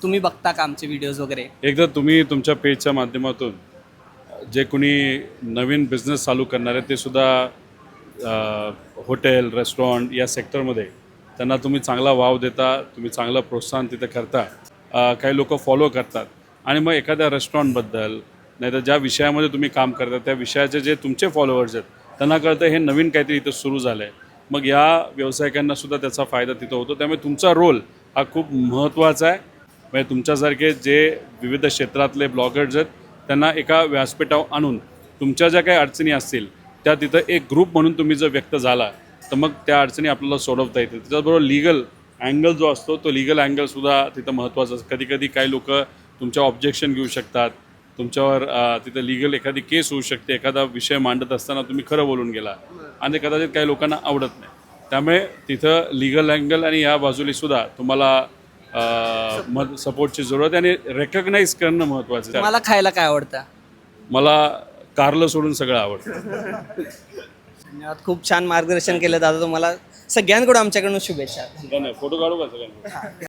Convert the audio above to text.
तुम्ही बघता का आमचे व्हिडिओज वगैरे? एकदा तुम्ही तुमच्या पेजच्या माध्यमातून जे कोणी नवीन बिझनेस चालू करणार आहे ते सुद्धा हॉटेल रेस्टॉरंट या सेक्टरमध्ये त्यांना तुम्ही चांगला वाव देता, तुम्ही चांगलं प्रोत्साहन तिथे करता. काही लोक फॉलो करतात आणि मग एखाद्या रेस्टॉरंटबद्दल नाही तर ज्या विषयामध्ये तुम्ही काम करता त्या विषयाचे जे तुमचे फॉलोअर्स आहेत त्यांना कळतं हे नवीन काहीतरी इथं सुरू झालं आहे. मग या व्यावसायिकांनासुद्धा त्याचा फायदा तिथं होतो. त्यामुळे तुमचा रोल हा खूप महत्त्वाचा आहे. म्हणजे तुमच्यासारखे जे विविध क्षेत्रातले ब्लॉगर्स आहेत त्यांना एका व्यासपीठावर आणून तुमच्या ज्या काही अडचणी असतील त्या तिथं एक ग्रुप म्हणून तुम्ही जर व्यक्त झाला तर मग त्या अडचणी आपल्याला सोडवता येतील. त्याच्याबरोबर लीगल अँगल जो असतो तो लीगल अँगलसुद्धा तिथं महत्त्वाचा असतो. कधी काही लोक तुमच्या ऑब्जेक्शन घेऊ शकतात, तुमच्यावर तिथं लीगल एखादी केस होऊ शकते. एखादा विषय मांडत असताना तुम्ही खरं बोलून गेला आणि कदाचित काही लोकांना आवडत नाही. त्यामुळे तिथं लीगल अँगल आणि या बाजूलीसुद्धा तुम्हाला सपोर्टची जरूरत आहे आणि रेकग्नाईज करणं महत्त्वाचं आहे. मला खायला काय आवडतं? मला कारलं सोडून सगळं आवडतं. धन्यवाद, खूप छान मार्गदर्शन केलं दादा. तुम्हाला सगळ्यांकडून आमच्याकडून शुभेच्छा. फोटो काढू का सगळ्यांना?